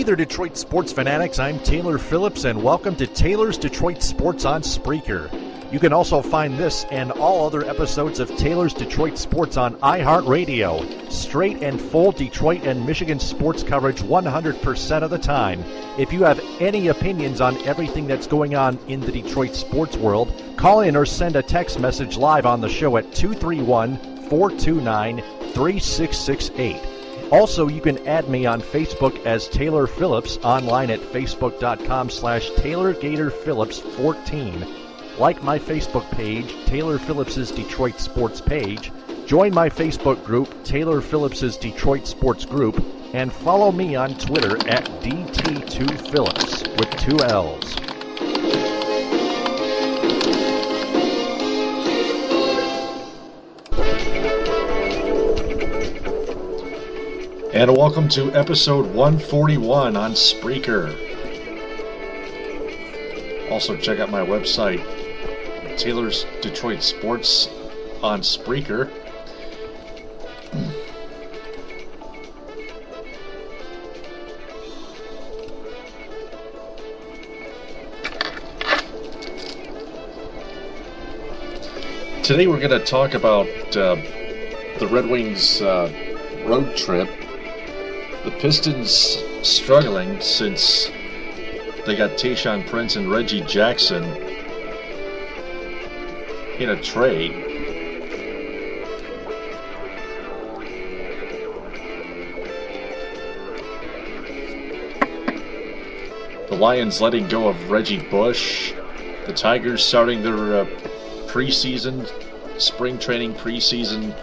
there, Detroit sports fanatics. I'm Taylor Phillips, and welcome to Taylor's Detroit Sports on Spreaker. You can also find this and all other episodes of Taylor's Detroit Sports on iHeartRadio. Straight and full Detroit and Michigan sports coverage 100% of the time. If you have any opinions on everything that's going on in the Detroit sports world, call in or send a text message live on the show at 231-429-3668. Also, you can add me on Facebook as Taylor Phillips, online at facebook.com/TaylorGatorPhillips14. Like my Facebook page, Taylor Phillips's Detroit Sports page. Join my Facebook group, Taylor Phillips's Detroit Sports Group. And follow me on Twitter at DT2Phillips with 2 L's. And welcome to episode 141 on Spreaker. Also check out my website, Taylor's Detroit Sports on Spreaker. Today we're going to talk about the Red Wings road trip. The Pistons struggling since they got Tayshaun Prince and Reggie Jackson in a trade. The Lions letting go of Reggie Bush. The Tigers starting their preseason, spring training preseason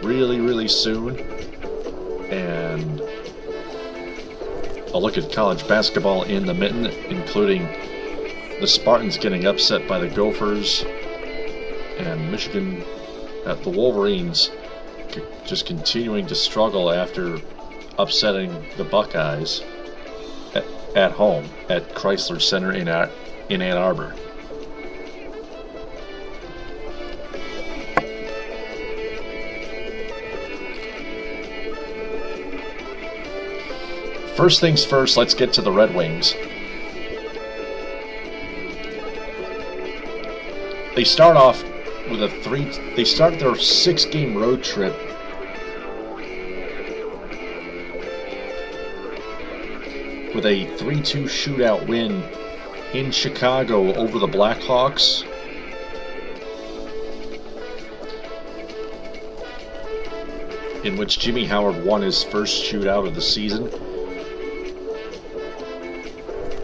really soon. And a look at college basketball in the mitten, including the Spartans getting upset by the Gophers and Michigan at the Wolverines just continuing to struggle after upsetting the Buckeyes at home at Chrysler Center in Ann Arbor. First things first, let's get to the Red Wings. They start off with they start their 6-game road trip with a 3-2 shootout win in Chicago over the Blackhawks. In which Jimmy Howard won his first shootout of the season.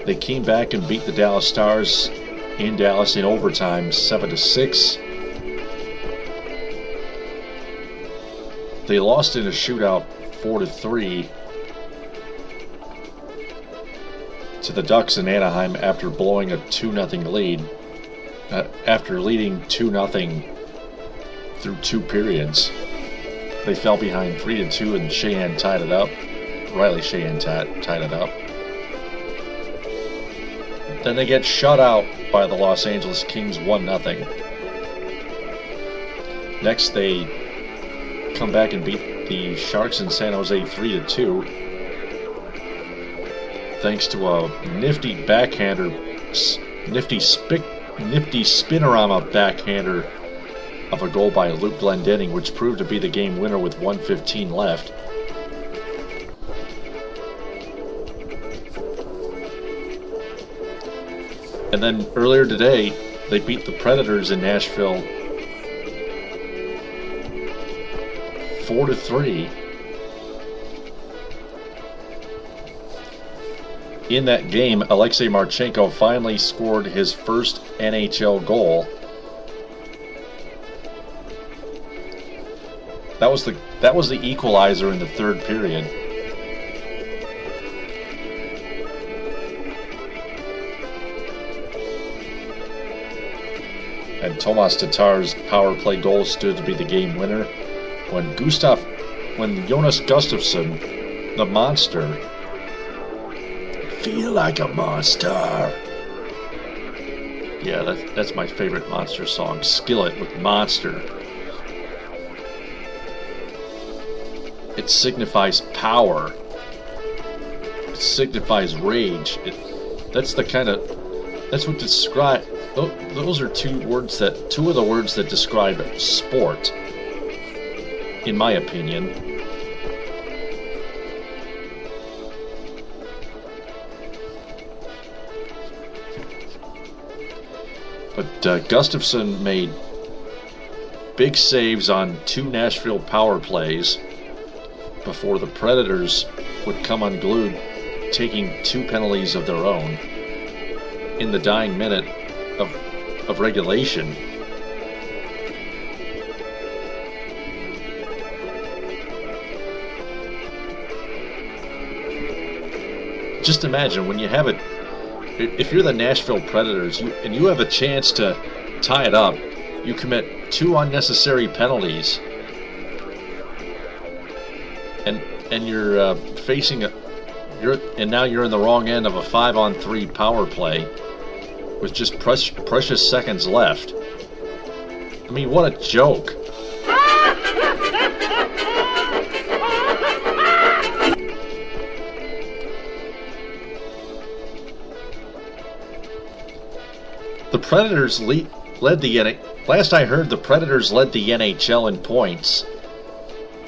They came back and beat the Dallas Stars in Dallas in overtime, 7-6. They lost in a shootout, 4-3, to the Ducks in Anaheim after blowing a 2-0 lead. After leading 2-0 through 2 periods, they fell behind 3-2, and Sheahan tied it up. Riley Sheahan tied it up. Then they get shut out by the Los Angeles Kings 1-0. Next, they come back and beat the Sharks in San Jose 3-2. Thanks to a nifty backhander, nifty spinorama backhander of a goal by Luke Glendening, which proved to be the game winner with 1:15 left. And then earlier today, they beat the Predators in Nashville 4-3. In that game, Alexei Marchenko finally scored his first NHL goal. That was the equalizer in the third period. And Tomas Tatar's power play goal stood to be the game winner when Jonas Gustafsson, the monster, feel like a monster. Yeah, that's my favorite Monster song, Skillet with Monster. It signifies power. signifies rage. That's what describe. Those are two of the words that describe sport, in my opinion. But Gustafson made big saves on 2 Nashville power plays before the Predators would come unglued, taking 2 penalties of their own in the dying minute of regulation. Just imagine when you have it. If you're the Nashville Predators and you have a chance to tie it up, you commit 2 unnecessary penalties, and you're facing now you're in the wrong end of a 5-on-3 power play with just precious seconds left. I mean, what a joke. The Predators led the last I heard, the Predators led the NHL in points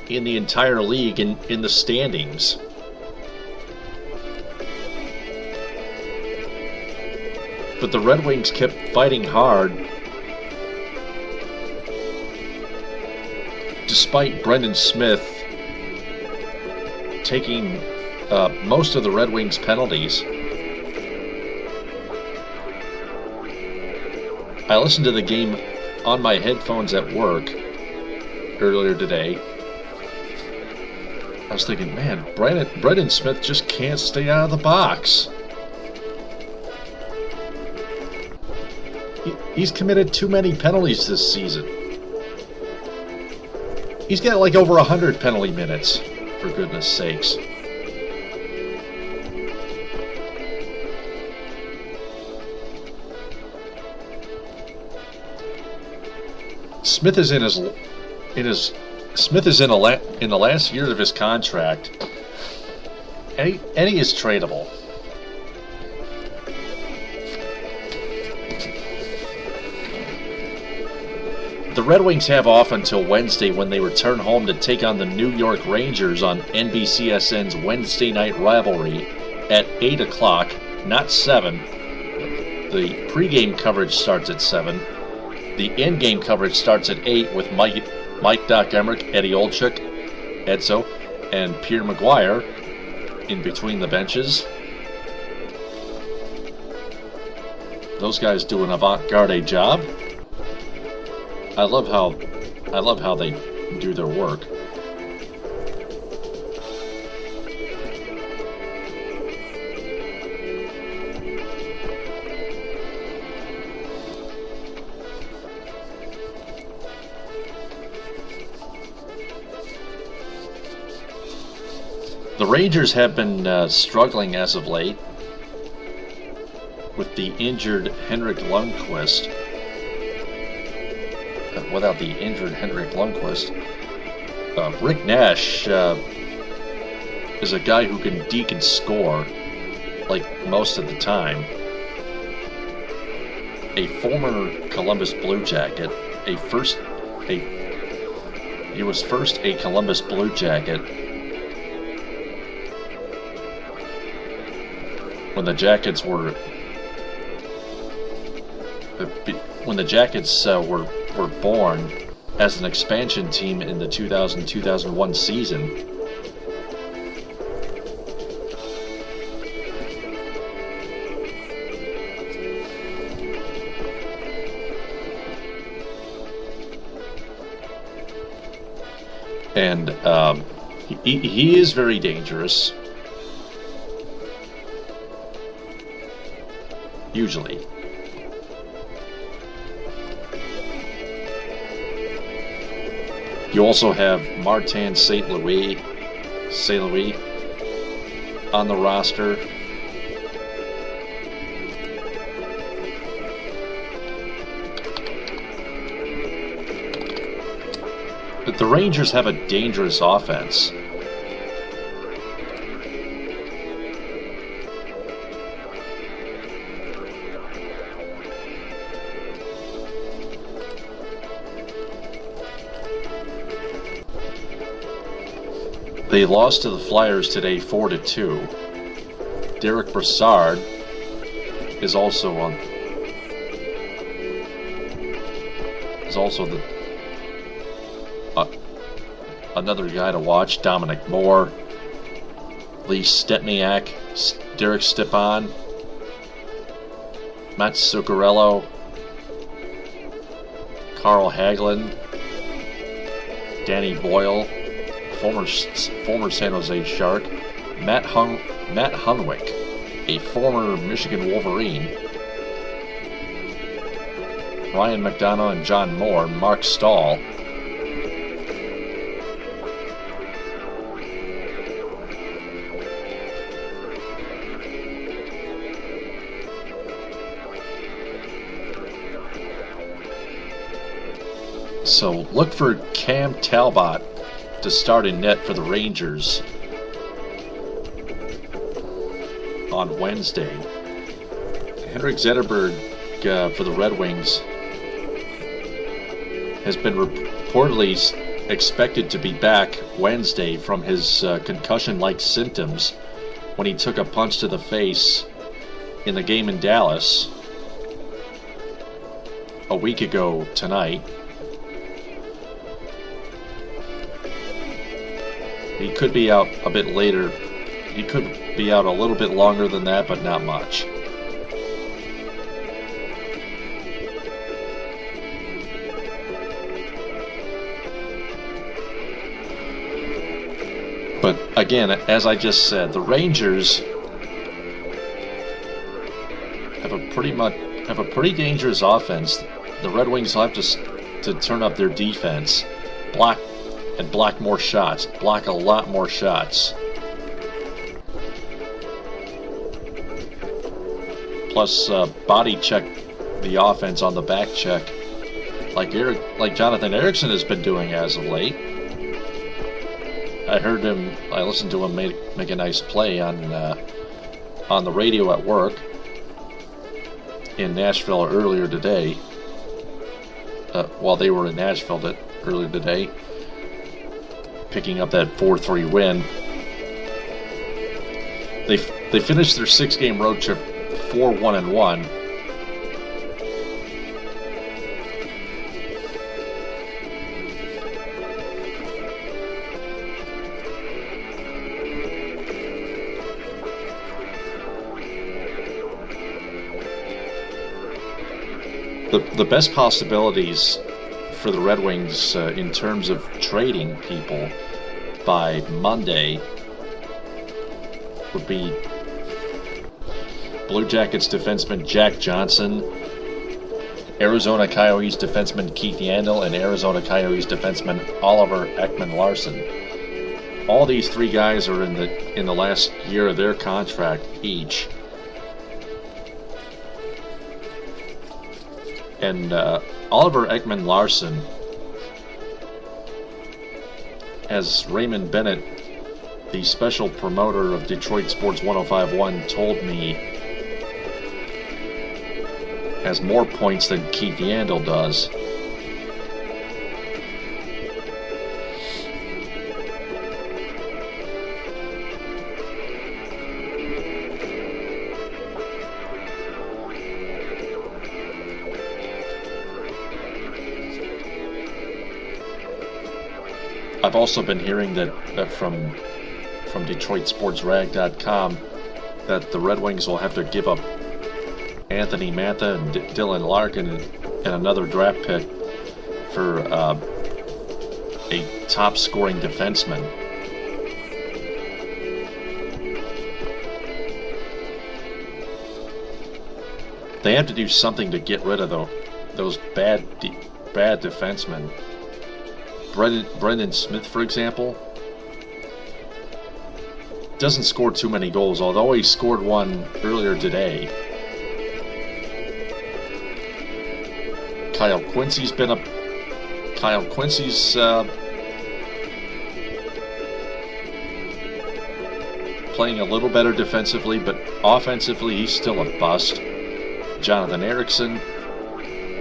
in the entire league in the standings. But the Red Wings kept fighting hard despite Brendan Smith taking most of the Red Wings penalties. I listened to the game on my headphones at work earlier today. I was thinking, man, Brendan Smith just can't stay out of the box. He's committed too many penalties this season. He's got like over 100 penalty minutes, for goodness sakes. Smith is in the last year of his contract, and he is tradable. The Red Wings have off until Wednesday, when they return home to take on the New York Rangers on NBCSN's Wednesday night rivalry at 8 o'clock, not 7. The pregame coverage starts at 7. The in-game coverage starts at 8 with Mike Doc Emmerich, Eddie Olczyk, Edzo, and Pierre Maguire in between the benches. Those guys do an avant-garde job. I love how they do their work. The Rangers have been struggling as of late with the injured Henrik Lundqvist. Without the injured Henrik Lundqvist, Rick Nash is a guy who can deke and score like most of the time. A former Columbus Blue Jacket, he was first a Columbus Blue Jacket when the Jackets were born as an expansion team in the 2000-2001 season. And he is very dangerous. Usually. You also have Martin St. Louis on the roster. But the Rangers have a dangerous offense. They lost to the Flyers today 4-2. Derek Brassard is also another guy to watch. Dominic Moore, Lee Stepniak, Derek Stepan, Matt Zuccarello, Carl Hagelin, Danny Boyle, former San Jose Shark, Matt Hunwick, a former Michigan Wolverine, Ryan McDonough and John Moore, Mark Stahl, so look for Cam Talbot to start in net for the Rangers on Wednesday. Henrik Zetterberg for the Red Wings has been reportedly expected to be back Wednesday from his concussion-like symptoms when he took a punch to the face in the game in Dallas a week ago tonight. He could be out a bit later. He could be out a little bit longer than that, but not much. But again, as I just said, the Rangers have a pretty dangerous offense. The Red Wings will have to turn up their defense, block more shots, block a lot more shots. Plus, body check the offense on the back check, like Jonathan Ericsson has been doing as of late. I listened to him make a nice play on the radio at work in Nashville earlier today. While they were in Nashville earlier today, picking up that 4-3 win. They finished their 6-game road trip 4-1-1. The best possibilities for the Red Wings in terms of trading people by Monday would be Blue Jackets defenseman Jack Johnson, Arizona Coyotes defenseman Keith Yandel, and Arizona Coyotes defenseman Oliver Ekman-Larsson. All these three guys are in the last year of their contract each. And Oliver Ekman-Larsson, as Raymond Bennett, the special promoter of Detroit Sports 105.1, told me, has more points than Keith Yandel does. I've also been hearing that from DetroitSportsRag.com that the Red Wings will have to give up Anthony Mantha and Dylan Larkin and another draft pick for a top-scoring defenseman. They have to do something to get rid of those bad defensemen. Brendan Smith, for example, doesn't score too many goals, although he scored one earlier today. Kyle Quincy's playing a little better defensively, but offensively he's still a bust. Jonathan Ericsson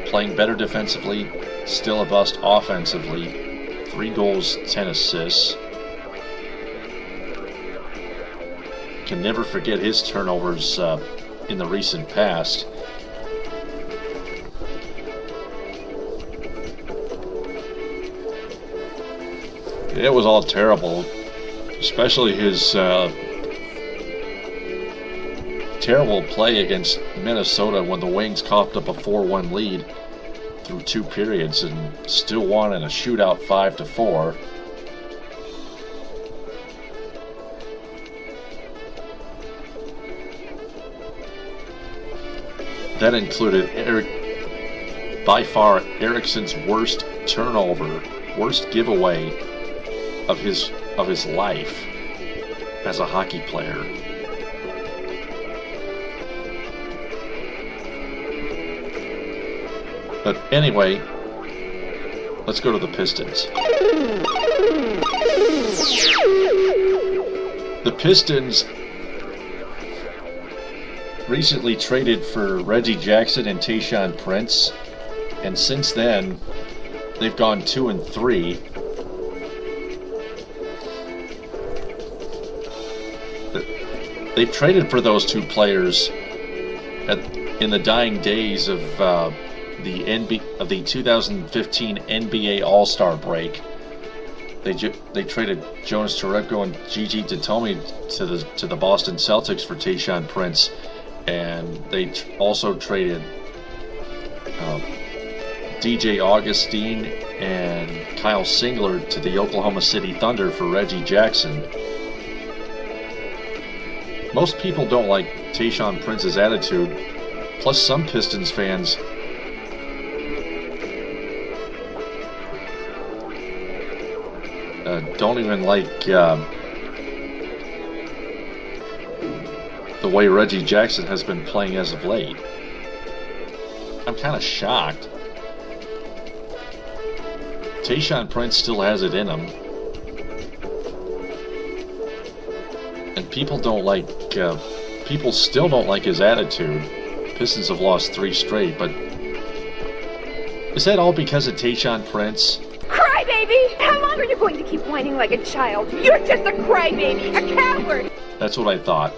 playing better defensively, still a bust offensively. 3 goals, 10 assists. can never forget his turnovers in the recent past. It was all terrible, especially his terrible play against Minnesota when the Wings coughed up a 4-1 lead through 2 periods and still won in a shootout 5-4. That included by far Eriksson's worst turnover, worst giveaway of his life as a hockey player. But anyway, let's go to the Pistons. The Pistons recently traded for Reggie Jackson and Tayshaun Prince, and since then they've gone 2-3. They've traded for those 2 players in the dying days of the 2015 NBA All-Star break. They traded Jonas Jerebko and Gigi Datomi to the Boston Celtics for Tayshaun Prince, and they also traded DJ Augustine and Kyle Singler to the Oklahoma City Thunder for Reggie Jackson. Most people don't like Tayshaun Prince's attitude, plus some Pistons fans don't even like the way Reggie Jackson has been playing as of late. I'm kind of shocked. Tayshaun Prince still has it in him, and people still don't like his attitude. Pistons have lost 3 straight, but is that all because of Tayshaun Prince? Crybaby! How long are you going to keep whining like a child? You're just a crybaby, a coward! That's what I thought.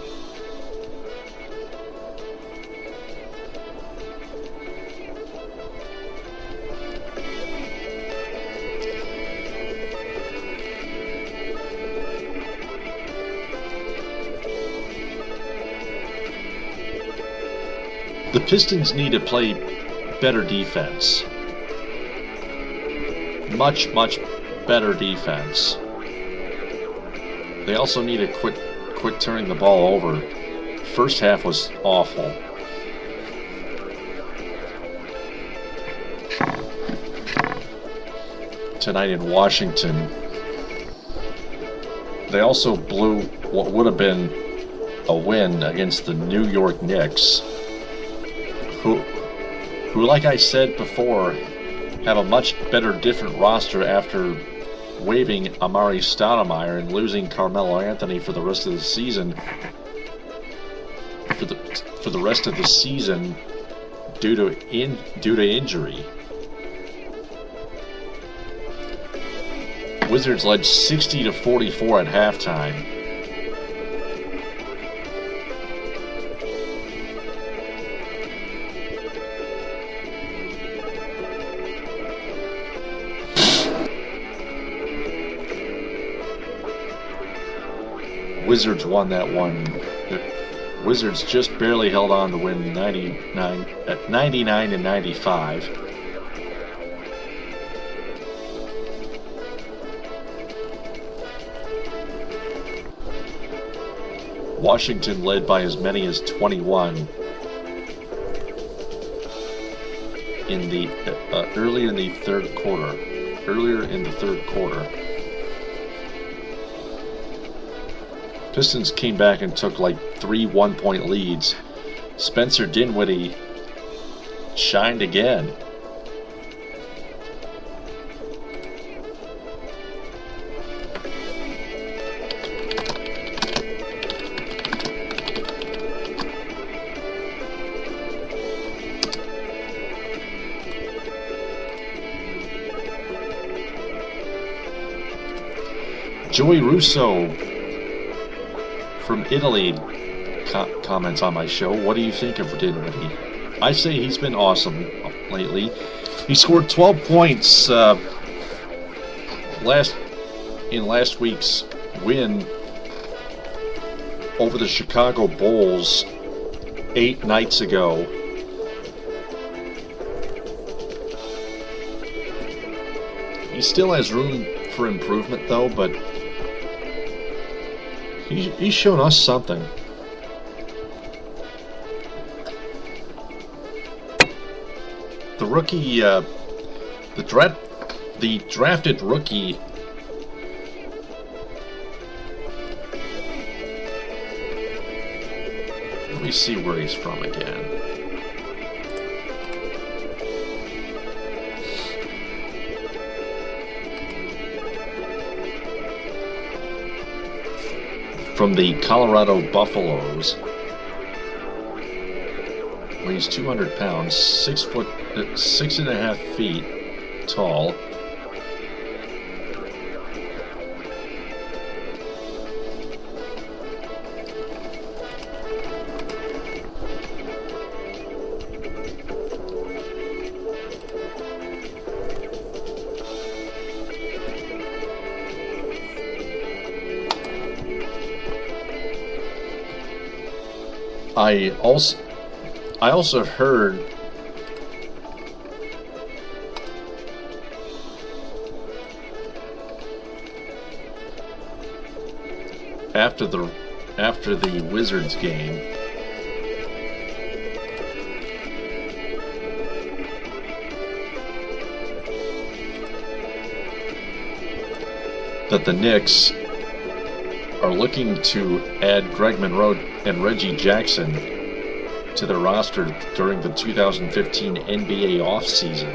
The Pistons need to play better defense. Much, much better defense. They also need to quit turning the ball over. First half was awful. Tonight in Washington, they also blew what would have been a win against the New York Knicks, who, like I said before, have a much better, different roster after waiving Amari Stoudemire and losing Carmelo Anthony for the rest of the season. For the rest of the season, due to injury. Wizards led 60-44 at halftime. Wizards won that one. The Wizards just barely held on to win 99-95. Washington led by as many as 21 in the earlier in the third quarter. Pistons came back and took like 3 one-point leads. Spencer Dinwiddie shined again. Joey Russo from Italy comments on my show. What do you think of Dinwiddie? I say he's been awesome lately. He scored 12 points last week's win over the Chicago Bulls 8 nights ago. He still has room for improvement, though, but he's shown us something. The rookie, the drafted rookie. Let me see where he's from again. From the Colorado Buffaloes. Weighs 200 pounds, 6.5 feet tall. I also heard after the Wizards game that the Knicks are looking to add Greg Monroe and Reggie Jackson to their roster during the 2015 NBA offseason.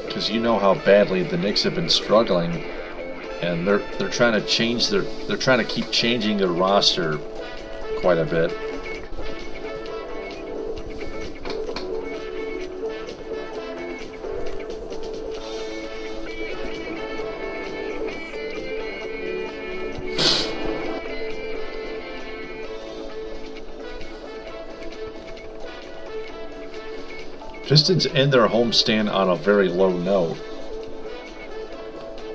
Because you know how badly the Knicks have been struggling, and they're trying to keep changing their roster quite a bit. Pistons end their homestand on a very low note,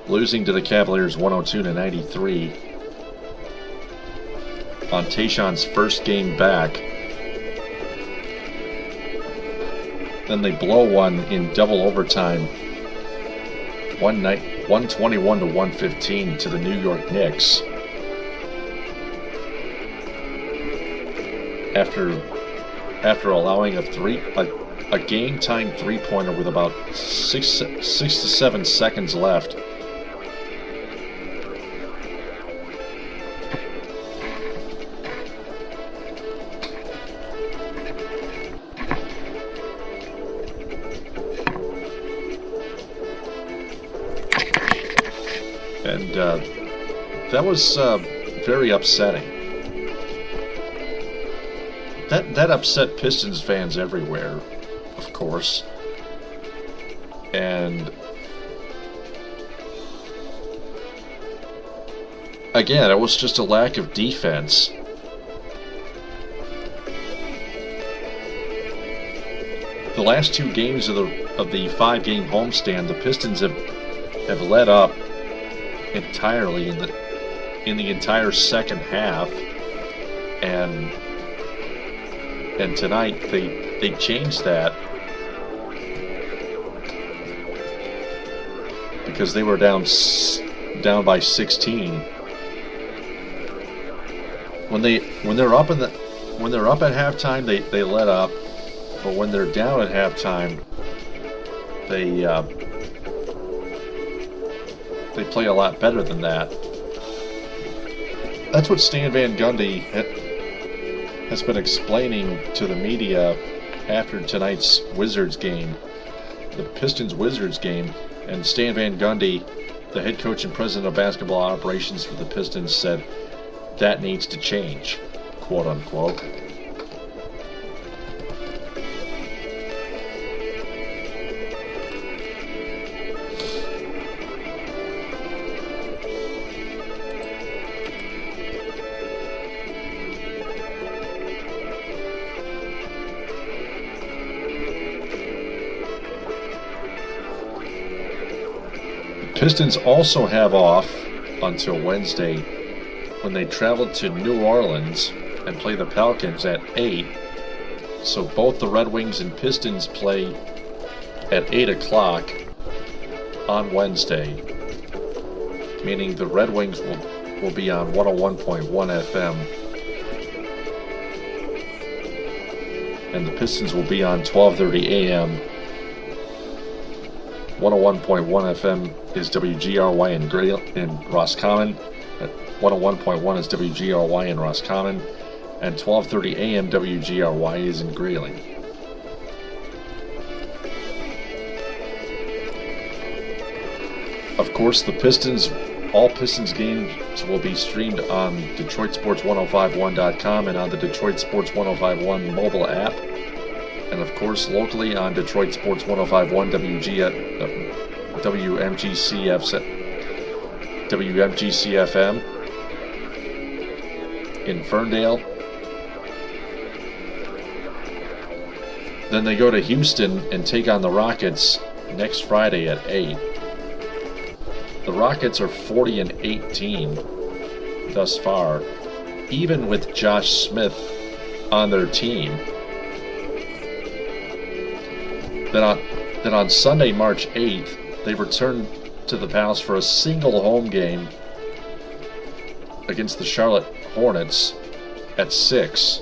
losing to the Cavaliers 102-93 on Tayshaun's first game back. Then they blow one in double overtime, 121-115 to the New York Knicks. After allowing a game-time three-pointer with about 6 to 7 seconds left. And that was very upsetting. That upset Pistons fans everywhere, of course. And again, it was just a lack of defense. The last two games of the 5-game homestand, the Pistons have let up entirely in the entire second half, and tonight they changed that because they were down by 16. When they're up at halftime, they let up, but when they're down at halftime, they play a lot better than that. That's what Stan Van Gundy has been explaining to the media after tonight's Wizards game, the Pistons-Wizards game, and Stan Van Gundy, the head coach and president of basketball operations for the Pistons, said that needs to change, quote unquote. Pistons also have off until Wednesday when they travel to New Orleans and play the Pelicans at 8. So both the Red Wings and Pistons play at 8 o'clock on Wednesday, meaning the Red Wings will be on 101.1 FM and the Pistons will be on 12:30 a.m. 101.1 FM is WGRY in Roscommon. 101.1 is WGRY in Roscommon, and 12:30 a.m. WGRY is in Grayling. Of course, all Pistons games will be streamed on DetroitSports1051.com and on the Detroit Sports 1051 mobile app. And of course, locally on Detroit Sports 1051 WMGC-FM in Ferndale. Then they go to Houston and take on the Rockets next Friday at 8. The Rockets are 40-18 thus far, even with Josh Smith on their team. Then on Sunday, March 8th, they return to the Palace for a single home game against the Charlotte Hornets at 6.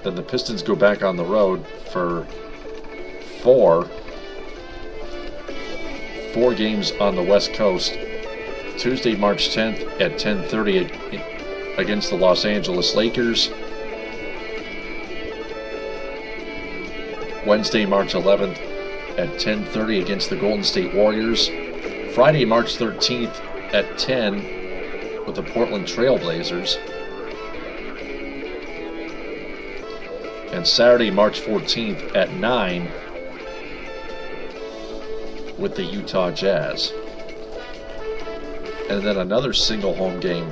Then the Pistons go back on the road for four games on the West Coast. Tuesday, March 10th at 10:30 against the Los Angeles Lakers. Wednesday, March 11th at 10:30 against the Golden State Warriors. Friday, March 13th at 10 with the Portland Trail Blazers. And Saturday, March 14th at 9 with the Utah Jazz. And then another single home game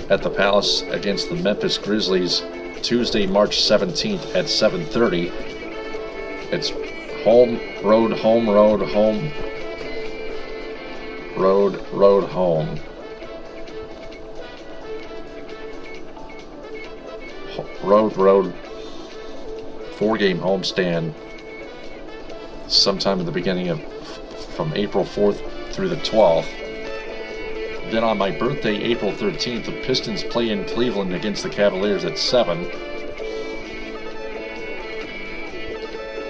at the Palace against the Memphis Grizzlies Tuesday, March 17th at 7:30. It's home, road, home, road, home, road, road, home. Road, road, 4-game homestand sometime in the beginning of from April 4th through the 12th. Then on my birthday, April 13th, the Pistons play in Cleveland against the Cavaliers at 7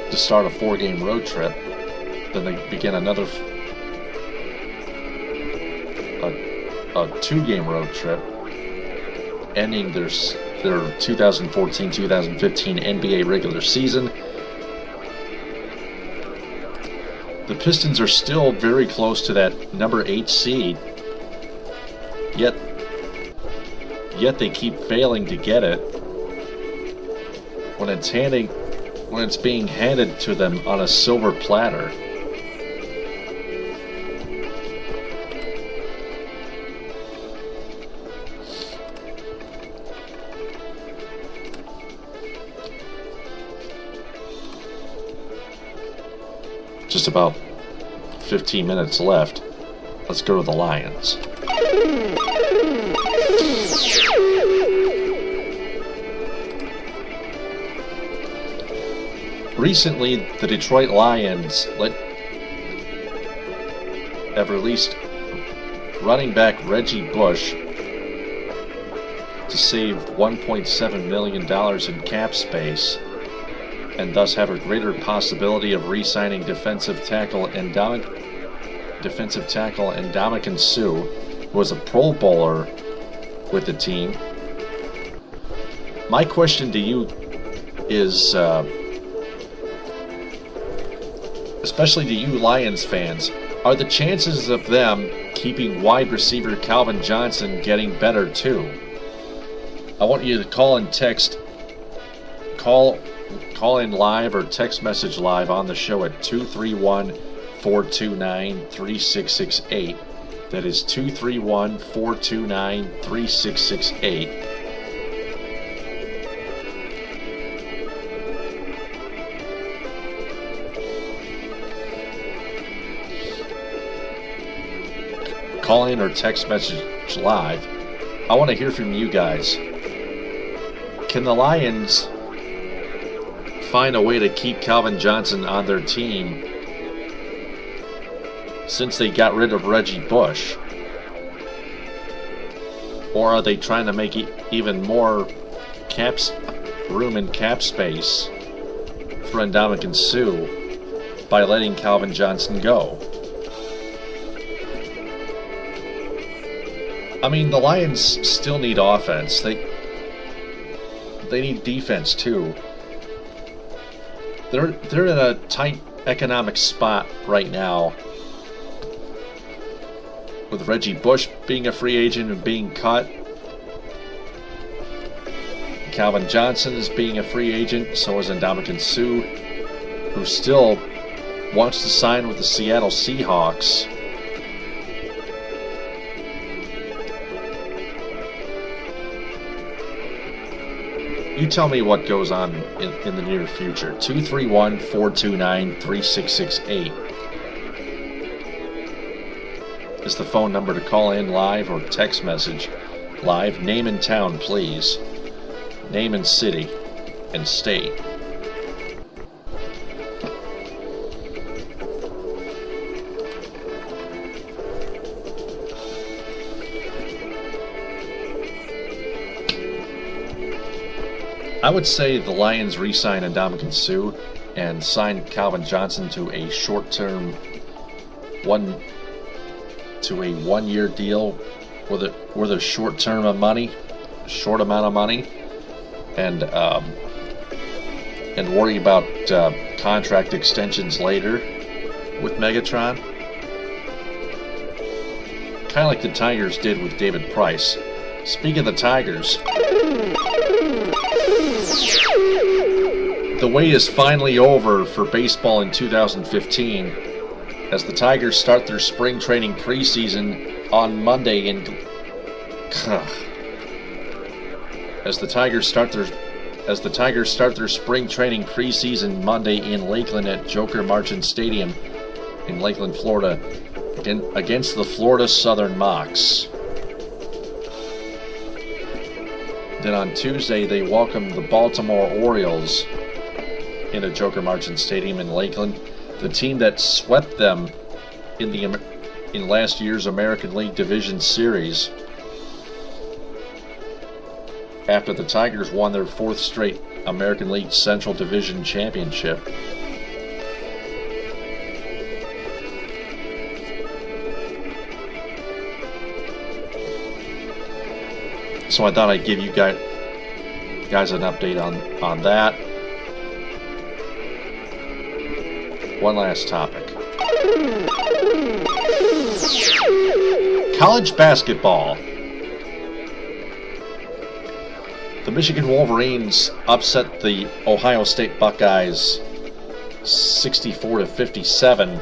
to start a 4-game road trip. Then they begin another a 2-game road trip, ending their 2014-2015 NBA regular season. The Pistons are still very close to that number 8 seed, yet they keep failing to get it when it's being handed to them on a silver platter. Just about 15 minutes left. Let's go to the Lions. Recently, the Detroit Lions have released running back Reggie Bush to save $1.7 million in cap space, and thus have a greater possibility of re-signing defensive tackle Ndamukong Suh, who was a Pro Bowler with the team. My question to you is, especially to you Lions fans, are the chances of them keeping wide receiver Calvin Johnson getting better too? I want you to call in live or text message live on the show at 231-429-3668. That is 231-429-3668. call in or text message live. I want to hear from you guys. Can the Lions find a way to keep Calvin Johnson on their team since they got rid of Reggie Bush? Or are they trying to make even more room and cap space for Ndamukong Suh by letting Calvin Johnson go? I mean, the Lions still need offense. They need defense too. They're in a tight economic spot right now, with Reggie Bush being a free agent and being cut. Calvin Johnson is being a free agent, so is Ndamukong Suh, who still wants to sign with the Seattle Seahawks. You tell me what goes on in the near future. 231-429-3668 is the phone number to call in live or text message live. Name and town, please. Name and city and state. I would say the Lions re-sign Ndamukong Suh and sign Calvin Johnson to a short-term one-year deal with a short amount of money, and worry about contract extensions later with Megatron. Kind of like the Tigers did with David Price. Speaking of the Tigers, the wait is finally over for baseball in 2015 as the Tigers start their spring training preseason on Monday as the Tigers start their spring training preseason Monday in Lakeland at Joker Marchant Stadium in Lakeland, Florida, against the Florida Southern Mocs. Then on Tuesday, they welcome the Baltimore Orioles into Joker Marchant Stadium in Lakeland, the team that swept them in last year's American League Division Series after the Tigers won their fourth straight American League Central Division Championship. So I thought I'd give you guys an update on that. One last topic. College basketball. The Michigan Wolverines upset the Ohio State Buckeyes 64-57.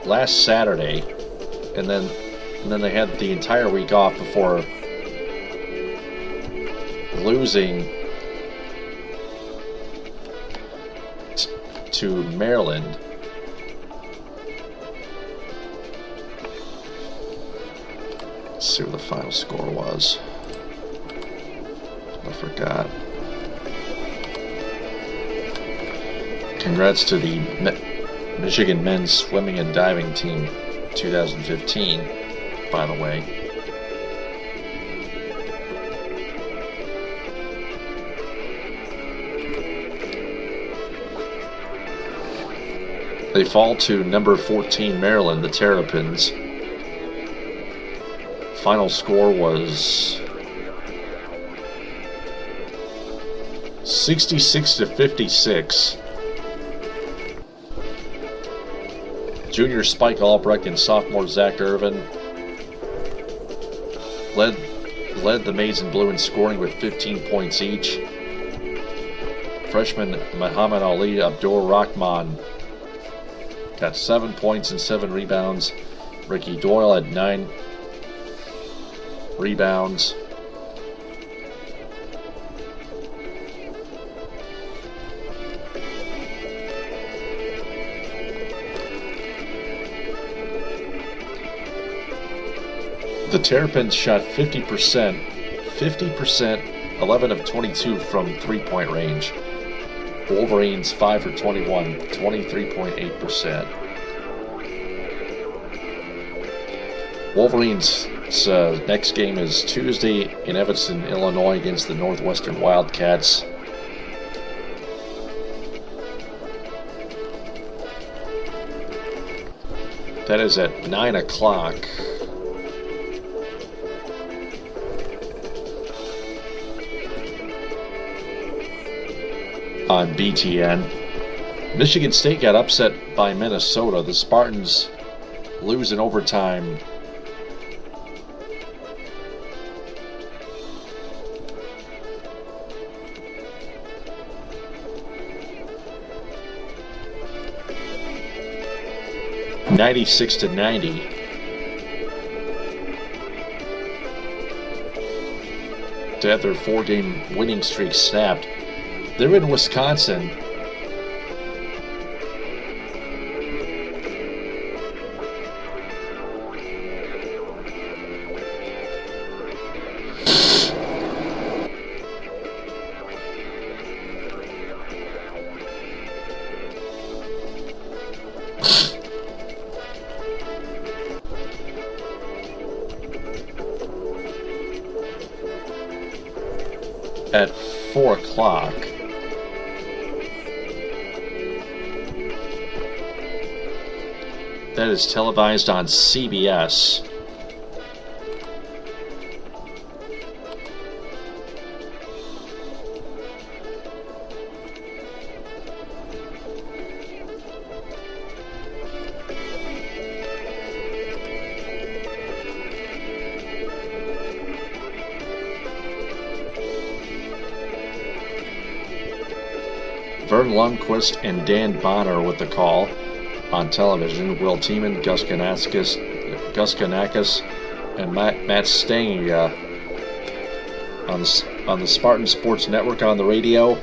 Last Saturday, and then they had the entire week off before losing to Maryland. Let's see what the final score was. I forgot. Congrats to the Michigan men's swimming and diving team 2015, by the way. They fall to number 14 Maryland, the Terrapins. Final score was 66-56. Junior Spike Albrecht and sophomore Zach Irvin led the Maize and Blue in scoring with 15 points each. Freshman Muhammad Ali Abdur Rahman got 7 points and 7 rebounds. Ricky Doyle had 9 rebounds. The Terrapins shot 50%, 11 of 22 from three-point range. Wolverines 5 for 21, 23.8%. Wolverines' next game is Tuesday in Evanston, Illinois against the Northwestern Wildcats. That is at 9 o'clock. On BTN. Michigan State got upset by Minnesota. The Spartans lose in overtime. (96-90). To have their 4-game winning streak snapped. They're in Wisconsin. At 4 o'clock. That is televised on CBS. Vern Lundquist and Dan Bonner with the call. On television, Will Tiemann, Gus Kanakis, and Matt Stange on the Spartan Sports Network on the radio.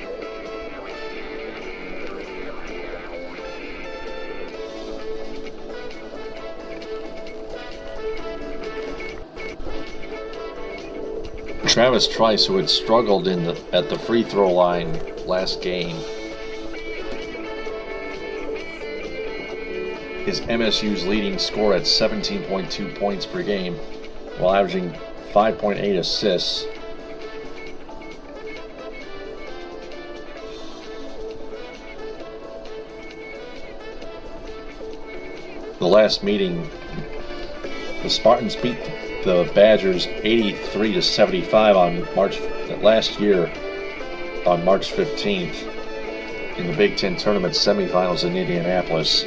Travis Trice, who had struggled at the free throw line last game, is MSU's leading scorer at 17.2 points per game, while averaging 5.8 assists. The last meeting, the Spartans beat the Badgers 83-75 last year on March 15th in the Big Ten Tournament semifinals in Indianapolis.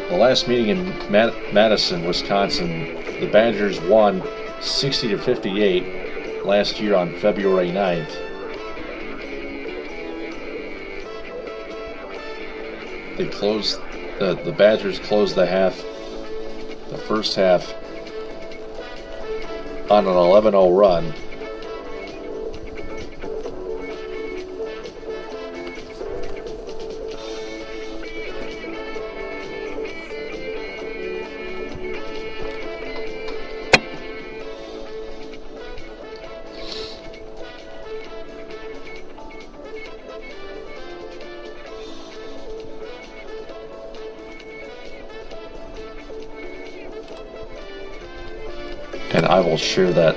The last meeting in Madison, Wisconsin, the Badgers won 60-58 last year on February 9th. The Badgers closed the first half on an 11-0 run. And I will share that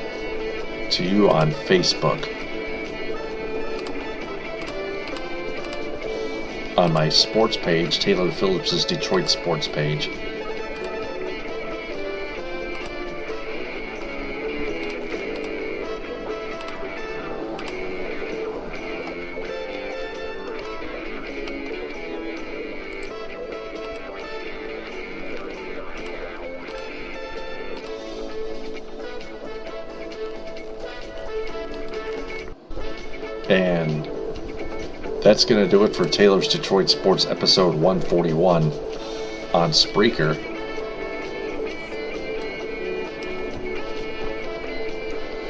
to you on Facebook. On my sports page, Taylor Phillips' Detroit Sports page. And that's going to do it for Taylor's Detroit Sports episode 141 on Spreaker.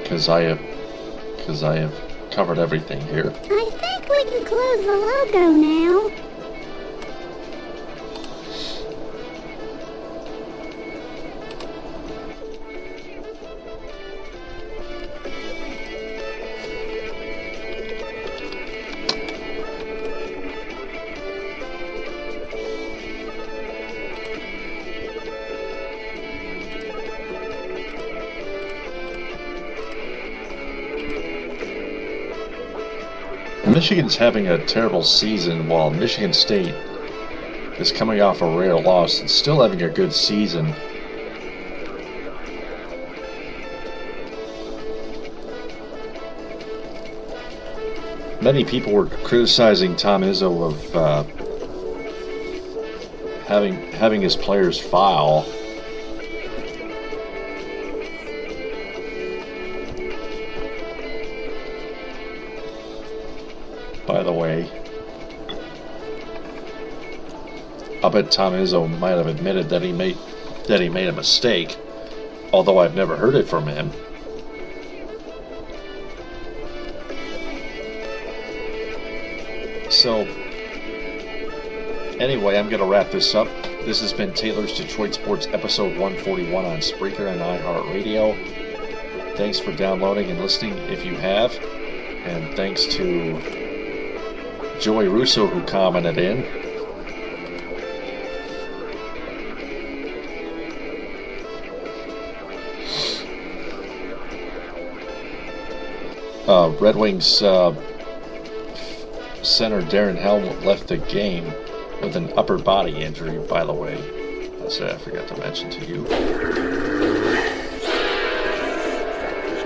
Because I have covered everything here. I think we can close the logo now. Michigan's having a terrible season while Michigan State is coming off a rare loss and still having a good season. Many people were criticizing Tom Izzo of having his players foul. By the way, I bet Tom Izzo might have admitted that he made a mistake, although I've never heard it from him. So, anyway, I'm going to wrap this up. This has been Taylor's Detroit Sports episode 141 on Spreaker and iHeartRadio. Thanks for downloading and listening if you have. And thanks to Joey Russo who commented in. Red Wings center Darren Helm left the game with an upper body injury, by the way. That's I forgot to mention to you. That's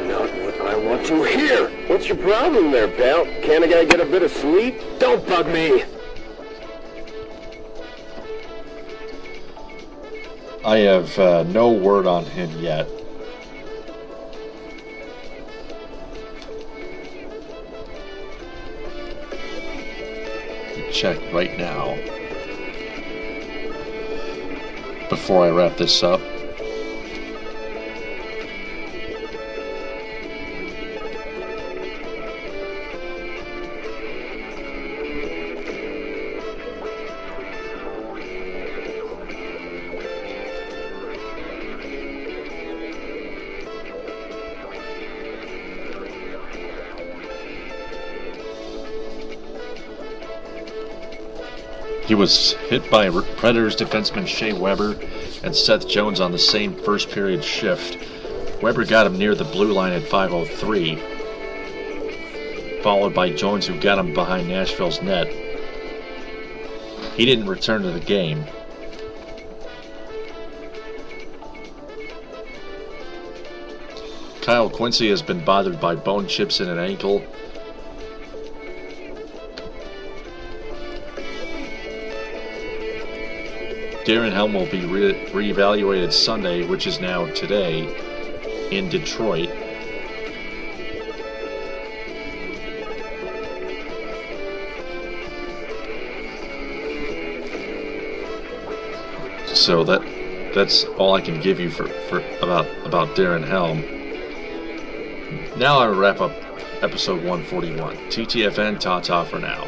not what I want to hear. What's your problem there, pal? Can't a guy get a bit of sleep? Don't bug me. I have no word on him yet. Check right now before I wrap this up. He was hit by Predators defenseman Shea Weber and Seth Jones on the same first period shift. Weber got him near the blue line at 5:03, followed by Jones, who got him behind Nashville's net. He didn't return to the game. Kyle Quincy has been bothered by bone chips in an ankle. Darren Helm will be reevaluated Sunday, which is now today, in Detroit. So that's all I can give you for about Darren Helm. Now I wrap up episode 141. TTFN, ta-ta for now.